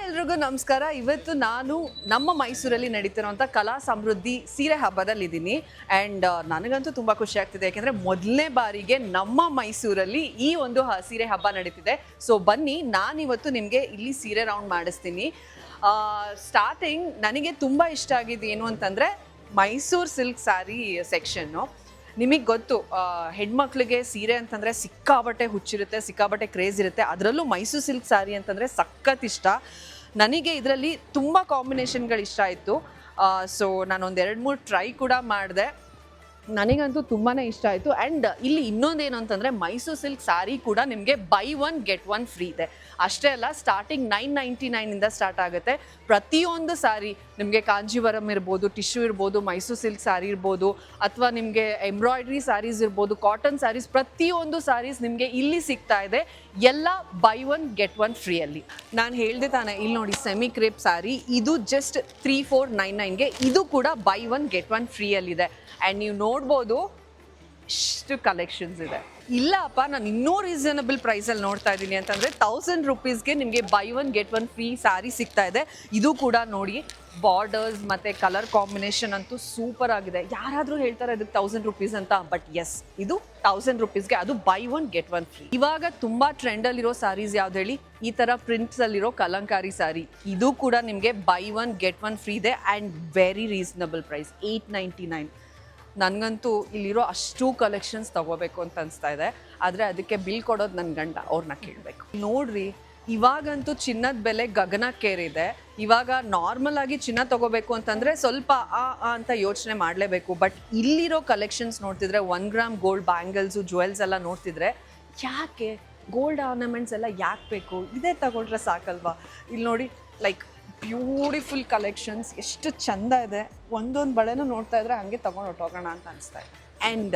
ಎಲ್ರಿಗೂ ನಮಸ್ಕಾರ. ಇವತ್ತು ನಾನು ನಮ್ಮ ಮೈಸೂರಲ್ಲಿ ನಡೀತಿರೋಂಥ ಕಲಾ ಸಮೃದ್ಧಿ ಸೀರೆ ಹಬ್ಬದಲ್ಲಿದ್ದೀನಿ. ಆ್ಯಂಡ್ ನನಗಂತೂ ತುಂಬ ಖುಷಿ ಆಗ್ತಿದೆ, ಯಾಕೆಂದರೆ ಮೊದಲನೇ ಬಾರಿಗೆ ನಮ್ಮ ಮೈಸೂರಲ್ಲಿ ಈ ಒಂದು ಸೀರೆ ಹಬ್ಬ ನಡೀತಿದೆ. ಸೊ ಬನ್ನಿ, ನಾನಿವತ್ತು ನಿಮಗೆ ಇಲ್ಲಿ ಸೀರೆ ರೌಂಡ್ ಮಾಡಿಸ್ತೀನಿ. ಸ್ಟಾರ್ಟಿಂಗ್ ನನಗೆ ತುಂಬ ಇಷ್ಟ ಆಗಿದ್ದು ಏನು ಅಂತಂದರೆ ಮೈಸೂರು ಸಿಲ್ಕ್ ಸ್ಯಾರಿ ಸೆಕ್ಷನ್ನು. ನಿಮಗೆ ಗೊತ್ತು, ಹೆಣ್ಮಕ್ಳಿಗೆ ಸೀರೆ ಅಂತಂದರೆ ಸಿಕ್ಕಾಬಟ್ಟೆ ಹುಚ್ಚಿರುತ್ತೆ, ಸಿಕ್ಕಾಬಟ್ಟೆ ಕ್ರೇಜ್ ಇರುತ್ತೆ. ಅದರಲ್ಲೂ ಮೈಸೂರು ಸಿಲ್ಕ್ ಸ್ಯಾರಿ ಅಂತಂದರೆ ಸಖತ್ ಇಷ್ಟ. ನನಗೆ ಇದರಲ್ಲಿ ತುಂಬ ಕಾಂಬಿನೇಷನ್ಗಳು ಇಷ್ಟ ಆಯಿತು. ಸೊ ನಾನೊಂದು 2-3 ಟ್ರೈ ಕೂಡ ಮಾಡಿದೆ. ನನಗಂತೂ ತುಂಬಾ ಇಷ್ಟ ಆಯಿತು. ಆ್ಯಂಡ್ ಇಲ್ಲಿ ಇನ್ನೊಂದೇನು ಅಂತಂದರೆ ಮೈಸೂರು ಸಿಲ್ಕ್ ಸ್ಯಾರಿ ಕೂಡ ನಿಮಗೆ ಬೈ 1 get 1 ಫ್ರೀ ಇದೆ. ಅಷ್ಟೇ ಅಲ್ಲ, ಸ್ಟಾರ್ಟಿಂಗ್ 999 ಸ್ಟಾರ್ಟ್ ಆಗುತ್ತೆ. ಪ್ರತಿಯೊಂದು ಸ್ಯಾರಿ ನಿಮಗೆ ಕಾಂಜೀವರಂ ಇರ್ಬೋದು, ಟಿಶ್ಯೂ ಇರ್ಬೋದು, ಮೈಸೂರು ಸಿಲ್ಕ್ ಸ್ಯಾರಿ ಇರ್ಬೋದು, ಅಥವಾ ನಿಮಗೆ ಎಂಬ್ರಾಯ್ಡ್ರಿ ಸ್ಯಾರೀಸ್ ಇರ್ಬೋದು, ಕಾಟನ್ ಸ್ಯಾರೀಸ್, ಪ್ರತಿಯೊಂದು ಸ್ಯಾರೀಸ್ ನಿಮಗೆ ಇಲ್ಲಿ ಸಿಗ್ತಾ ಇದೆ. ಎಲ್ಲ ಬೈ 1 get 1 ಫ್ರೀಯಲ್ಲಿ. ನಾನು ಹೇಳಿದೆ ತಾನೆ, ಇಲ್ಲಿ ನೋಡಿ ಸೆಮಿ ಕ್ರೇಪ್ ಸ್ಯಾರಿ, ಇದು ಜಸ್ಟ್ 3499ಗೆ. ಇದು ಕೂಡ ಬೈ 1 get 1 ಫ್ರೀಯಲ್ಲಿದೆ. ಆ್ಯಂಡ್ ನೀವು ನೋಡ್ಬೋದು ಇಷ್ಟು ಕಲೆಕ್ಷನ್ಸ್ ಇದೆ. ಇಲ್ಲಪ್ಪ, ನಾನು ಇನ್ನೂ ರೀಸನಬಲ್ ಪ್ರೈಸಲ್ಲಿ ನೋಡ್ತಾ ಇದ್ದೀನಿ ಅಂತಂದರೆ 1000 ರೂಪೀಸ್ಗೆ ನಿಮಗೆ ಬೈ 1 get 1 ಫ್ರೀ ಸ್ಯಾರಿ ಸಿಗ್ತಾ ಇದೆ. ಇದು ಕೂಡ ನೋಡಿ, ಬಾರ್ಡರ್ಸ್ ಮತ್ತು ಕಲರ್ ಕಾಂಬಿನೇಷನ್ ಅಂತೂ ಸೂಪರ್ ಆಗಿದೆ. ಯಾರಾದರೂ ಹೇಳ್ತಾರೆ ಅದಕ್ಕೆ 1000 ರೂಪೀಸ್ ಅಂತ, ಬಟ್ ಎಸ್, ಇದು 1000 ರೂಪೀಸ್ಗೆ, ಅದು ಬೈ 1 get 1 ಫ್ರೀ. ಇವಾಗ ತುಂಬ ಟ್ರೆಂಡಲ್ಲಿರೋ ಸ್ಯಾರೀಸ್ ಯಾವ್ದು ಹೇಳಿ? ಈ ಥರ ಪ್ರಿಂಟ್ಸಲ್ಲಿರೋ ಕಲಂಕಾರಿ ಸ್ಯಾರಿ. ಇದು ಕೂಡ ನಿಮಗೆ ಬೈ 1 get 1 ಫ್ರೀ ಇದೆ. And very reasonable price, 899. ನನಗಂತೂ ಇಲ್ಲಿರೋ ಅಷ್ಟು ಕಲೆಕ್ಷನ್ಸ್ ತೊಗೋಬೇಕು ಅಂತ ಅನಿಸ್ತಾ ಇದೆ. ಆದರೆ ಅದಕ್ಕೆ ಬಿಲ್ ಕೊಡೋದು ನನ್ನ ಗಂಡ, ಅವ್ರನ್ನ ಕೇಳಬೇಕು. ನೋಡ್ರಿ, ಇವಾಗಂತೂ ಚಿನ್ನದ ಬೆಲೆ ಗಗನಕ್ಕೇರಿದೆ. ಇವಾಗ ನಾರ್ಮಲ್ ಆಗಿ ಚಿನ್ನ ತೊಗೋಬೇಕು ಅಂತಂದರೆ ಸ್ವಲ್ಪ ಅಂತ ಯೋಚನೆ ಮಾಡಲೇಬೇಕು. ಬಟ್ ಇಲ್ಲಿರೋ ಕಲೆಕ್ಷನ್ಸ್ ನೋಡ್ತಿದ್ರೆ, 1 ಗ್ರಾಮ್ ಗೋಲ್ಡ್ ಬ್ಯಾಂಗಲ್ಸು, ಜುವೆಲ್ಸ್ ಎಲ್ಲ ನೋಡ್ತಿದ್ರೆ, ಯಾಕೆ ಗೋಲ್ಡ್ ಆರ್ನಮೆಂಟ್ಸ್ ಎಲ್ಲ ಯಾಕೆ ಬೇಕು? ಇದೇ ತಗೊಂಡ್ರೆ ಸಾಕಲ್ವಾ? ಇಲ್ಲಿ ನೋಡಿ, ಲೈಕ್ ಬ್ಯೂಟಿಫುಲ್ ಕಲೆಕ್ಷನ್ಸ್, ಎಷ್ಟು ಚಂದ ಇದೆ. ಒಂದೊಂದು ಬಳೆನೂ ನೋಡ್ತಾ ಇದ್ರೆ ಹಂಗೆ ತೊಗೊಂಡು ಹೊಟ್ಟೋಗೋಣ ಅಂತ ಅನಿಸ್ತಾ ಇದೆ. ಆ್ಯಂಡ್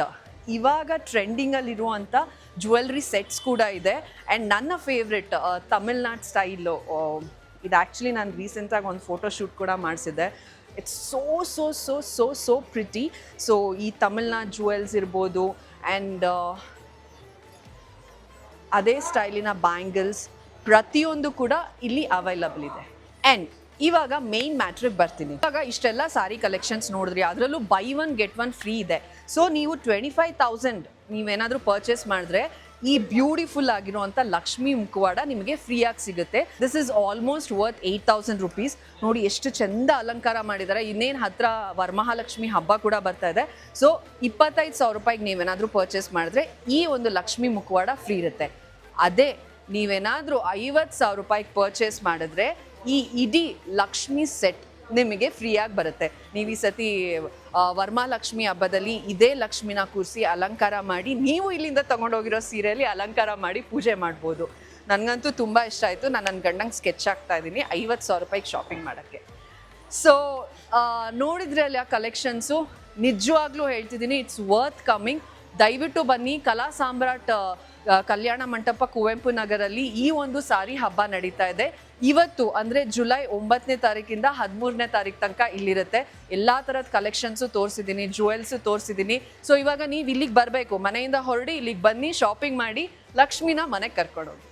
ಇವಾಗ ಟ್ರೆಂಡಿಂಗಲ್ಲಿರುವಂಥ ಜ್ಯುವೆಲ್ರಿ ಸೆಟ್ಸ್ ಕೂಡ ಇದೆ. ಆ್ಯಂಡ್ ನನ್ನ ಫೇವ್ರೆಟ್ ತಮಿಳ್ನಾಡು ಸ್ಟೈಲು, ಇದು ಆ್ಯಕ್ಚುಲಿ ನಾನು ರೀಸೆಂಟಾಗಿ ಒಂದು ಫೋಟೋಶೂಟ್ ಕೂಡ ಮಾಡಿಸಿದ್ದೆ. It's so so so so so pretty. So ಈ ತಮಿಳ್ನಾಡು ಜ್ಯುವೆಲ್ಸ್ ಇರ್ಬೋದು, ಆ್ಯಂಡ್ ಅದೇ ಸ್ಟೈಲಿನ ಬ್ಯಾಂಗಲ್ಸ್ ಪ್ರತಿಯೊಂದು ಕೂಡ ಇಲ್ಲಿ ಅವೈಲಬಲ್ ಇದೆ. ಆ್ಯಂಡ್ ಇವಾಗ ಮೇನ್ ಮ್ಯಾಟ್ರಿಗೆ ಬರ್ತೀನಿ. ಇವಾಗ ಇಷ್ಟೆಲ್ಲ ಸಾರಿ ಕಲೆಕ್ಷನ್ಸ್ ನೋಡಿದ್ರಿ, ಅದರಲ್ಲೂ ಬೈ 1 get 1 ಫ್ರೀ ಇದೆ. ಸೊ ನೀವು 25,000 ನೀವೇನಾದರೂ ಪರ್ಚೇಸ್ ಮಾಡಿದ್ರೆ ಈ ಬ್ಯೂಟಿಫುಲ್ ಆಗಿರುವಂಥ ಲಕ್ಷ್ಮೀ ಮುಖವಾಡ ನಿಮಗೆ ಫ್ರೀಯಾಗಿ ಸಿಗುತ್ತೆ. This is almost worth 8,000 rupees. ನೋಡಿ ಎಷ್ಟು ಚೆಂದ ಅಲಂಕಾರ ಮಾಡಿದ್ದಾರೆ. ಇನ್ನೇನು ಹತ್ರ ವರಮಹಾಲಕ್ಷ್ಮಿ ಹಬ್ಬ ಕೂಡ ಬರ್ತಾ ಇದೆ. ಸೊ 25,000 ರೂಪಾಯಿಗೆ ನೀವೇನಾದರೂ ಪರ್ಚೇಸ್ ಮಾಡಿದ್ರೆ ಈ ಒಂದು ಲಕ್ಷ್ಮೀ ಮುಖವಾಡ ಫ್ರೀ ಇರುತ್ತೆ. ಅದೇ ನೀವೇನಾದರೂ 50,000 ರೂಪಾಯಿಗೆ ಪರ್ಚೇಸ್ ಮಾಡಿದ್ರೆ ಈ ಇಡೀ ಲಕ್ಷ್ಮಿ ಸೆಟ್ ನಿಮಗೆ ಫ್ರೀಯಾಗಿ ಬರುತ್ತೆ. ನೀವು ಈ ಸತಿ ವರಮಹಾಲಕ್ಷ್ಮಿ ಹಬ್ಬದಲ್ಲಿ ಇದೇ ಲಕ್ಷ್ಮಿನ ಕೂರಿಸಿ ಅಲಂಕಾರ ಮಾಡಿ, ನೀವು ಇಲ್ಲಿಂದ ತೊಗೊಂಡೋಗಿರೋ ಸೀರೆಯಲ್ಲಿ ಅಲಂಕಾರ ಮಾಡಿ ಪೂಜೆ ಮಾಡ್ಬೋದು. ನನಗಂತೂ ತುಂಬ ಇಷ್ಟ ಆಯಿತು. ನಾನು ನನ್ನ ಗಂಡಂಗೆ ಸ್ಕೆಚ್ ಆಗ್ತಾ ಇದ್ದೀನಿ 50,000 ರೂಪಾಯಿಗೆ ಶಾಪಿಂಗ್ ಮಾಡೋಕ್ಕೆ. ಸೊ ನೋಡಿದ್ರೆ ಅಲ್ಲಿ ಆ ಕಲೆಕ್ಷನ್ಸು ನಿಜವಾಗ್ಲೂ ಹೇಳ್ತಿದ್ದೀನಿ, ಇಟ್ಸ್ ವರ್ತ್ ಕಮ್ಮಿಂಗ್. ದಯವಿಟ್ಟು ಬನ್ನಿ. ಕಲಾ ಸಾಮ್ರಾಟ್ ಕಲ್ಯಾಣ ಮಂಟಪ, ಕುವೆಂಪು ನಗರಲ್ಲಿ ಈ ಒಂದು ಸಾರಿ ಹಬ್ಬ ನಡೀತಾ ಇದೆ. ಇವತ್ತು ಅಂದರೆ ಜುಲೈ 9ನೇ ತಾರೀಕಿಂದ 13ನೇ ತಾರೀಕು ತನಕ ಇಲ್ಲಿರುತ್ತೆ. ಎಲ್ಲ ಥರದ ಕಲೆಕ್ಷನ್ಸು ತೋರಿಸಿದ್ದೀನಿ, ಜುವೆಲ್ಸು ತೋರಿಸಿದ್ದೀನಿ. ಸೊ ಇವಾಗ ನೀವು ಇಲ್ಲಿಗೆ ಬರಬೇಕು, ಮನೆಯಿಂದ ಹೊರಡಿ ಇಲ್ಲಿಗೆ ಬನ್ನಿ, ಶಾಪಿಂಗ್ ಮಾಡಿ, ಲಕ್ಷ್ಮಿನ ಮನೆಗೆ ಕರ್ಕೊಂಡೋಗಿ.